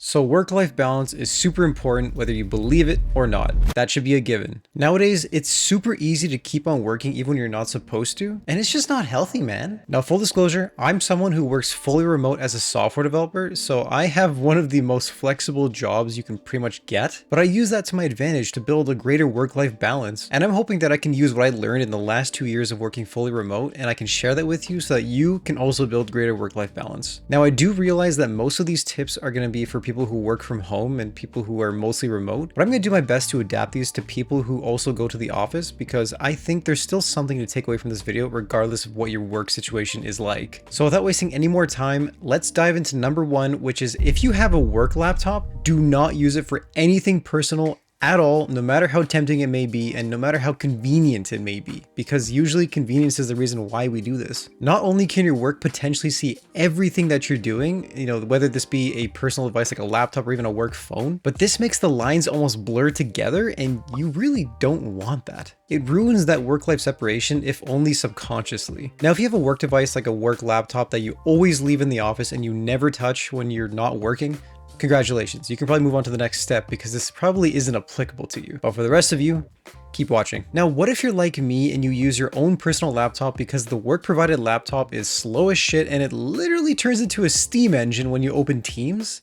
So work-life balance is super important whether you believe it or not. That should be a given. Nowadays, it's super easy to keep on working even when you're not supposed to, and it's just not healthy, man. Now, full disclosure, I'm someone who works fully remote as a software developer, so I have one of the most flexible jobs you can pretty much get, but I use that to my advantage to build a greater work-life balance, and I'm hoping that I can use what I learned in the last 2 years of working fully remote, and I can share that with you so that you can also build greater work-life balance. Now, I do realize that most of these tips are going to be for people who work from home and people who are mostly remote, but I'm going to do my best to adapt these to people who also go to the office, because I think there's still something to take away from this video regardless of what your work situation is like. So without wasting any more time, let's dive into number one, which is if you have a work laptop, do not use it for anything personal at all, no matter how tempting it may be and no matter how convenient it may be, because usually convenience is the reason why we do this. Not only can your work potentially see everything that you're doing, whether this be a personal device like a laptop or even a work phone, but this makes the lines almost blur together, and you really don't want that. It ruins that work-life separation, if only subconsciously. Now, if you have a work device like a work laptop that you always leave in the office and you never touch when you're not working, congratulations, you can probably move on to the next step because this probably isn't applicable to you. But for the rest of you, keep watching. Now, what if you're like me and you use your own personal laptop because the work provided laptop is slow as shit and it literally turns into a steam engine when you open Teams?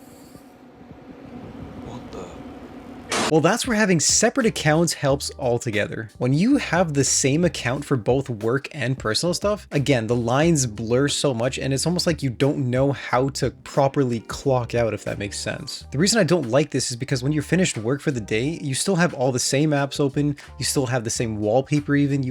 Well, that's where having separate accounts helps altogether. When you have the same account for both work and personal stuff, again, the lines blur so much and it's almost like you don't know how to properly clock out, if that makes sense. The reason I don't like this is because when you're finished work for the day, you still have all the same apps open, you still have the same wallpaper even,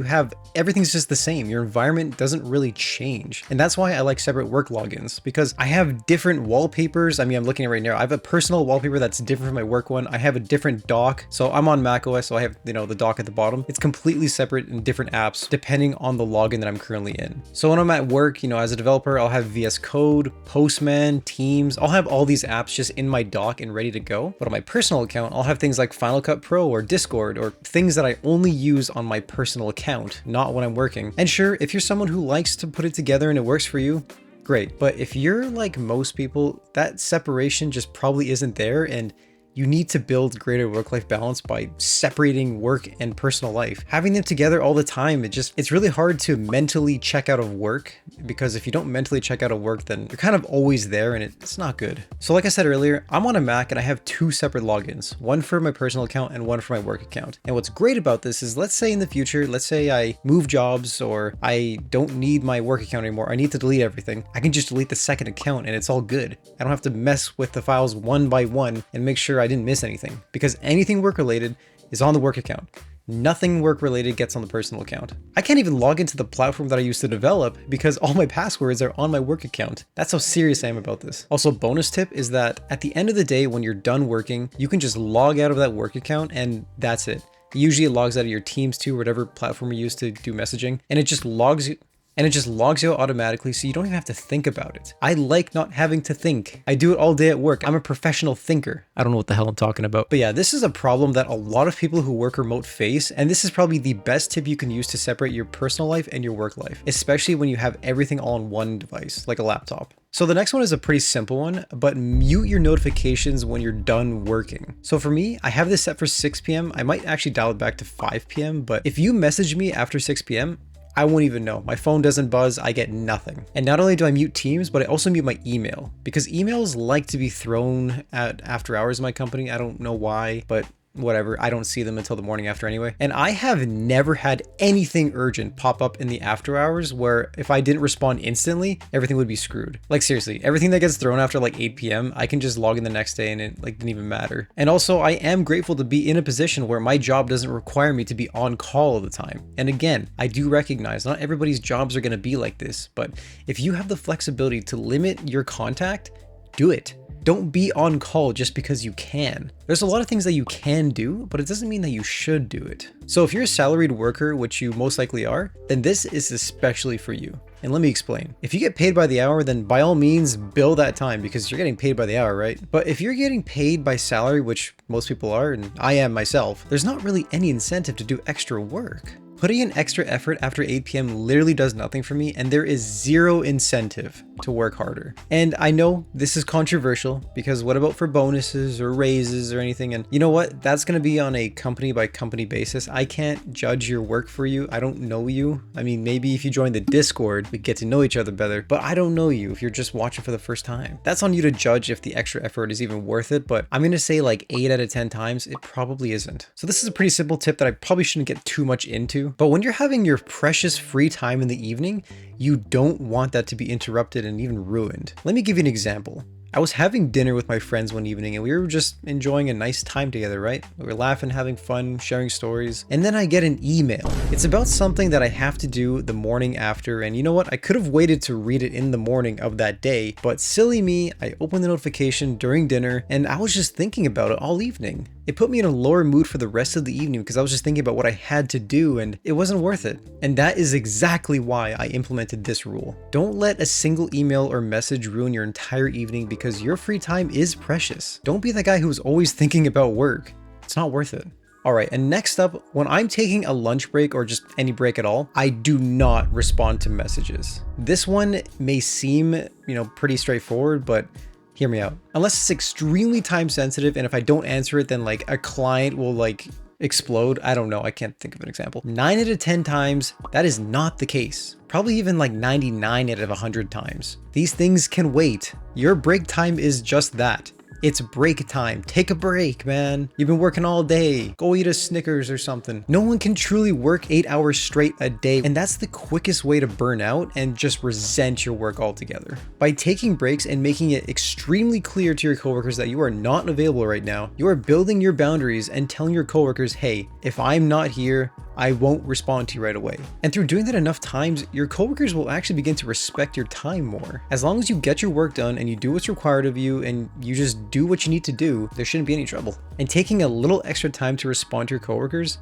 everything's just the same. Your environment doesn't really change. And that's why I like separate work logins, because I have different wallpapers. I mean, I'm looking at it right now. I have a personal wallpaper that's different from my work one. I have a different dock. So I'm on macOS, so I have, the dock at the bottom. It's completely separate in different apps depending on the login that I'm currently in. So when I'm at work, as a developer, I'll have VS Code, Postman, Teams. I'll have all these apps just in my dock and ready to go. But on my personal account, I'll have things like Final Cut Pro or Discord or things that I only use on my personal account, not when I'm working. And sure, if you're someone who likes to put it together and it works for you, great. But if you're like most people, that separation just probably isn't there, and you need to build greater work-life balance by separating work and personal life. Having them together all the time, it's really hard to mentally check out of work, because if you don't mentally check out of work, then you're kind of always there and it's not good. So like I said earlier, I'm on a Mac and I have two separate logins, one for my personal account and one for my work account. And what's great about this is, let's say in the future, let's say I move jobs or I don't need my work account anymore, I need to delete everything. I can just delete the second account and it's all good. I don't have to mess with the files one by one and make sure I didn't miss anything, because anything work related is on the work account. Nothing work related gets on the personal account. I can't even log into the platform that I used to develop because all my passwords are on my work account. That's how serious I am about this. Also, bonus tip is that at the end of the day, when you're done working, you can just log out of that work account and that's it. Usually it logs out of your Teams too, whatever platform you use to do messaging, and it just logs you. And it just logs you out automatically, so you don't even have to think about it. I like not having to think. I do it all day at work. I'm a professional thinker. I don't know what the hell I'm talking about. But yeah, this is a problem that a lot of people who work remote face, and this is probably the best tip you can use to separate your personal life and your work life, especially when you have everything all on one device, like a laptop. So the next one is a pretty simple one, but mute your notifications when you're done working. So for me, I have this set for 6 p.m. I might actually dial it back to 5 p.m., but if you message me after 6 p.m., I won't even know. My phone doesn't buzz, I get nothing. And not only do I mute Teams, but I also mute my email, because emails like to be thrown at after hours in my company. I don't know why, but whatever, I don't see them until the morning after anyway. And I have never had anything urgent pop up in the after hours where if I didn't respond instantly, everything would be screwed. Like seriously, everything that gets thrown after like 8 p.m, I can just log in the next day and it didn't even matter. And also, I am grateful to be in a position where my job doesn't require me to be on call all the time. And again, I do recognize not everybody's jobs are going to be like this, but if you have the flexibility to limit your contact, do it. Don't be on call just because you can. There's a lot of things that you can do, but it doesn't mean that you should do it. So if you're a salaried worker, which you most likely are, then this is especially for you. And let me explain. If you get paid by the hour, then by all means, bill that time because you're getting paid by the hour, right? But if you're getting paid by salary, which most people are, and I am myself, there's not really any incentive to do extra work. Putting in extra effort after 8 p.m. literally does nothing for me, and there is zero incentive to work harder. And I know this is controversial because what about for bonuses or raises or anything? And you know what? That's going to be on a company by company basis. I can't judge your work for you. I don't know you. I mean, maybe if you join the Discord, we get to know each other better, but I don't know you if you're just watching for the first time. That's on you to judge if the extra effort is even worth it, but I'm going to say like 8 out of 10 times, it probably isn't. So this is a pretty simple tip that I probably shouldn't get too much into, but when you're having your precious free time in the evening, you don't want that to be interrupted and even ruined. Let me give you an example. I was having dinner with my friends one evening and we were just enjoying a nice time together, right? We were laughing, having fun, sharing stories. And then I get an email. It's about something that I have to do the morning after. And you know what? I could have waited to read it in the morning of that day, but silly me, I opened the notification during dinner and I was just thinking about it all evening. It put me in a lower mood for the rest of the evening because I was just thinking about what I had to do and it wasn't worth it. And that is exactly why I implemented this rule. Don't let a single email or message ruin your entire evening because your free time is precious. Don't be that guy who's always thinking about work. It's not worth it. Alright, and next up, when I'm taking a lunch break or just any break at all, I do not respond to messages. This one may seem, pretty straightforward, but hear me out. Unless it's extremely time sensitive and if I don't answer it, then like a client will like explode. I don't know. I can't think of an example. 9 out of 10 times, that is not the case. Probably even like 99 out of 100 times. These things can wait. Your break time is just that. It's break time. Take a break, man. You've been working all day. Go eat a Snickers or something. No one can truly work 8 hours straight a day, and that's the quickest way to burn out and just resent your work altogether. By taking breaks and making it extremely clear to your coworkers that you are not available right now, you are building your boundaries and telling your coworkers, hey, if I'm not here, I won't respond to you right away. And through doing that enough times, your coworkers will actually begin to respect your time more. As long as you get your work done and you do what's required of you and you just do what you need to do, there shouldn't be any trouble. And taking a little extra time to respond to your coworkers,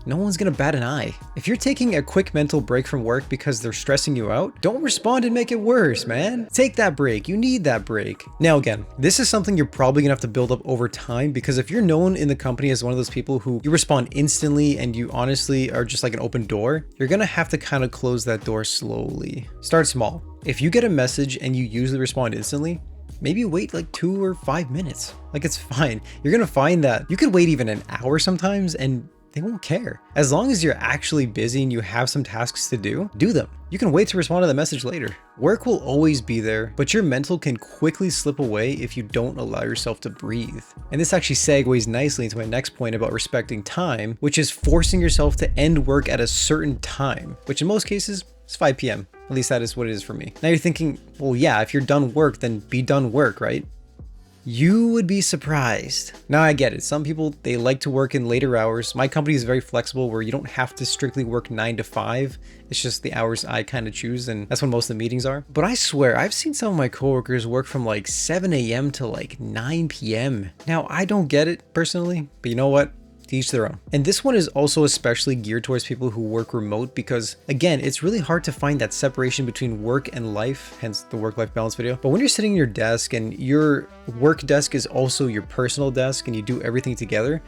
no one's gonna bat an eye. If you're taking a quick mental break from work because they're stressing you out, don't respond and make it worse, man. Take that break. You need that break. Now again, this is something you're probably gonna have to build up over time because if you're known in the company as one of those people who you respond instantly and you honestly are just like an open door, you're gonna have to kind of close that door slowly. Start small. If you get a message and you usually respond instantly, maybe wait like 2 or 5 minutes. Like it's fine. You're gonna find that you could wait even an hour sometimes and they won't care. As long as you're actually busy and you have some tasks to do them. You can wait to respond to the message later. Work will always be there, but your mental can quickly slip away if you don't allow yourself to breathe. And this actually segues nicely into my next point about respecting time, which is forcing yourself to end work at a certain time, which in most cases is 5 p.m. At least that is what it is for me. Now you're thinking, well, yeah, if you're done work, then be done work, right? You would be surprised. Now I get it. Some people, they like to work in later hours. My company is very flexible where you don't have to strictly work 9 to 5. It's just the hours I kind of choose and that's when most of the meetings are. But I swear, I've seen some of my coworkers work from like 7 a.m. to like 9 p.m. Now I don't get it personally, but you know what? To each their own. And this one is also especially geared towards people who work remote because again, it's really hard to find that separation between work and life, hence the work-life balance video. But when you're sitting at your desk and your work desk is also your personal desk and you do everything together,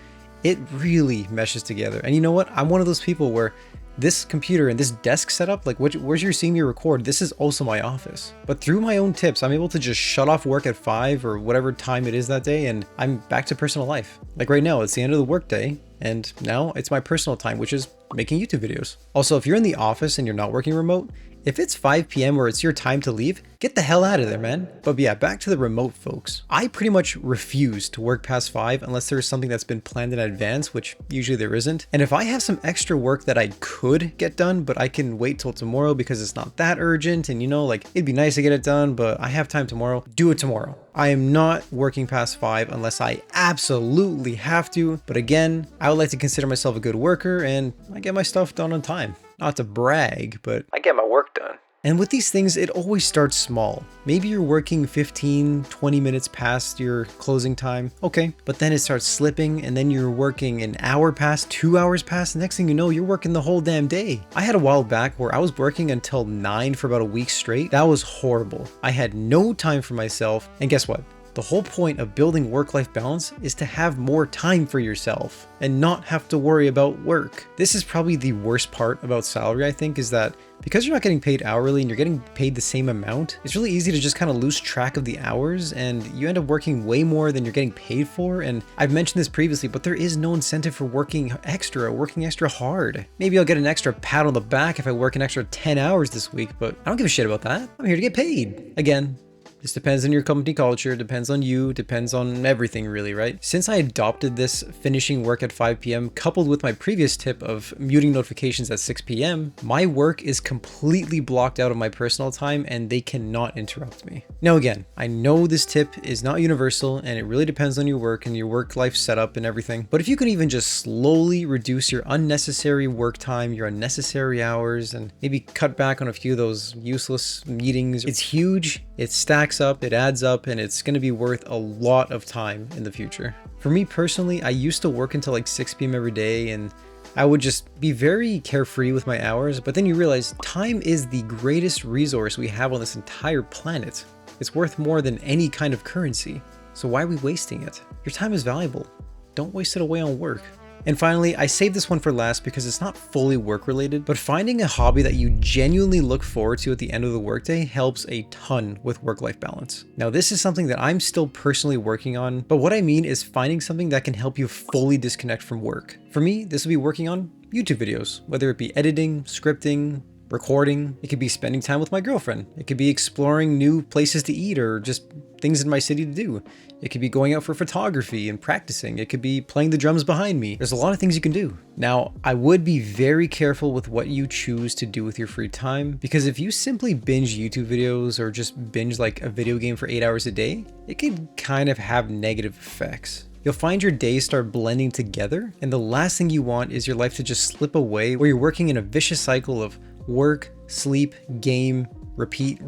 it really meshes together. And you know what? I'm one of those people where this computer and this desk setup, like where's you're seeing me record, this is also my office. But through my own tips, I'm able to just shut off work at 5 or whatever time it is that day and I'm back to personal life. Like right now, it's the end of the workday and now it's my personal time, which is making YouTube videos. Also, if you're in the office and you're not working remote, if it's 5 p.m. or it's your time to leave, get the hell out of there, man. But yeah, back to the remote folks. I pretty much refuse to work past 5 unless there's something that's been planned in advance, which usually there isn't. And if I have some extra work that I could get done, but I can wait till tomorrow because it's not that urgent and like it'd be nice to get it done, but I have time tomorrow, do it tomorrow. I am not working past 5 unless I absolutely have to. But again, I would like to consider myself a good worker and I get my stuff done on time. Not to brag, but I get my work done. And with these things, it always starts small. Maybe you're working 15, 20 minutes past your closing time. Okay, but then it starts slipping and then you're working an hour past, 2 hours past. Next thing you know, you're working the whole damn day. I had a while back where I was working until 9 for about a week straight. That was horrible. I had no time for myself. And guess what? The whole point of building work-life balance is to have more time for yourself and not have to worry about work. This is probably the worst part about salary, I think, is that because you're not getting paid hourly and you're getting paid the same amount, it's really easy to just kind of lose track of the hours and you end up working way more than you're getting paid for. And I've mentioned this previously, but there is no incentive for working extra hard. Maybe I'll get an extra pat on the back if I work an extra 10 hours this week, but I don't give a shit about that. I'm here to get paid. Again, this depends on your company culture, depends on you, depends on everything really, right? Since I adopted this finishing work at 5 p.m. coupled with my previous tip of muting notifications at 6 p.m., my work is completely blocked out of my personal time and they cannot interrupt me. Now again, I know this tip is not universal and it really depends on your work and your work life setup and everything, but if you can even just slowly reduce your unnecessary work time, your unnecessary hours, and maybe cut back on a few of those useless meetings, it's huge, it stacks up, it adds up, and it's going to be worth a lot of time in the future. For me personally, I used to work until like 6 p.m. every day and I would just be very carefree with my hours, but then you realize time is the greatest resource we have on this entire planet. It's worth more than any kind of currency. So why are we wasting it? Your time is valuable. Don't waste it away on work. And finally, I saved this one for last because it's not fully work related, but finding a hobby that you genuinely look forward to at the end of the workday helps a ton with work-life balance. Now, this is something that I'm still personally working on, but what I mean is finding something that can help you fully disconnect from work. For me, this will be working on YouTube videos, whether it be editing, scripting, recording. It could be spending time with my girlfriend. It could be exploring new places to eat or just things in my city to do. It could be going out for photography and practicing. It could be playing the drums behind me. There's a lot of things you can do. Now, I would be very careful with what you choose to do with your free time, because if you simply binge YouTube videos or just binge like a video game for 8 hours a day, it could kind of have negative effects. You'll find your days start blending together, and the last thing you want is your life to just slip away where you're working in a vicious cycle of work, sleep, game, repeat.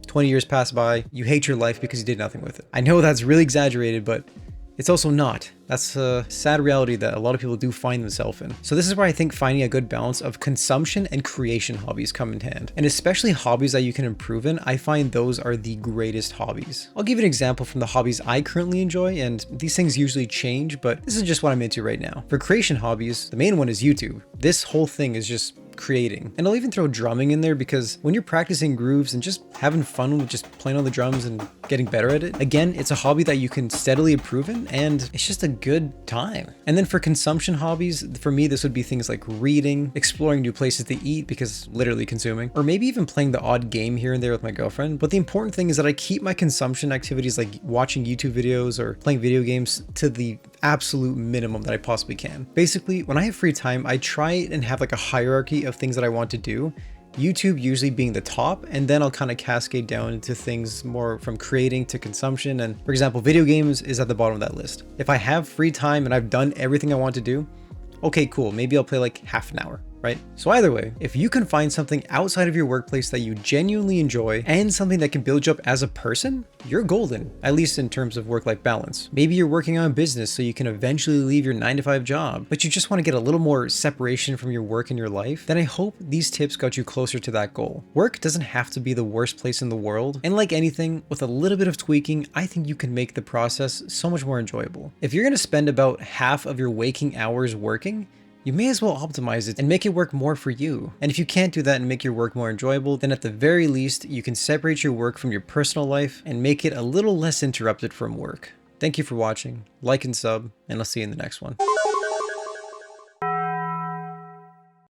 20 years pass by, you hate your life because you did nothing with it. I know that's really exaggerated, but it's also not. That's a sad reality that a lot of people do find themselves in. So this is where I think finding a good balance of consumption and creation hobbies come in hand. And especially hobbies that you can improve in, I find those are the greatest hobbies. I'll give you an example from the hobbies I currently enjoy, and these things usually change, but this is just what I'm into right now. For creation hobbies, the main one is YouTube. This whole thing is just creating. And I'll even throw drumming in there because when you're practicing grooves and just having fun with just playing on the drums and getting better at it, again, it's a hobby that you can steadily improve in and it's just a good time. And then for consumption hobbies, for me, this would be things like reading, exploring new places to eat because literally consuming, or maybe even playing the odd game here and there with my girlfriend. But the important thing is that I keep my consumption activities like watching YouTube videos or playing video games to the absolute minimum that I possibly can. Basically, when I have free time, I try and have like a hierarchy of things that I want to do. YouTube usually being the top, and then I'll kind of cascade down into things more from creating to consumption. And for example, video games is at the bottom of that list. If I have free time and I've done everything I want to do, okay, cool. Maybe I'll play like half an hour, right? So either way, if you can find something outside of your workplace that you genuinely enjoy and something that can build you up as a person, you're golden, at least in terms of work-life balance. Maybe you're working on a business so you can eventually leave your 9-to-5 job, but you just want to get a little more separation from your work and your life, then I hope these tips got you closer to that goal. Work doesn't have to be the worst place in the world, and like anything, with a little bit of tweaking, I think you can make the process so much more enjoyable. If you're going to spend about half of your waking hours working, you may as well optimize it and make it work more for you. And if you can't do that and make your work more enjoyable, then at the very least, you can separate your work from your personal life and make it a little less interrupted from work. Thank you for watching, like and sub, and I'll see you in the next one.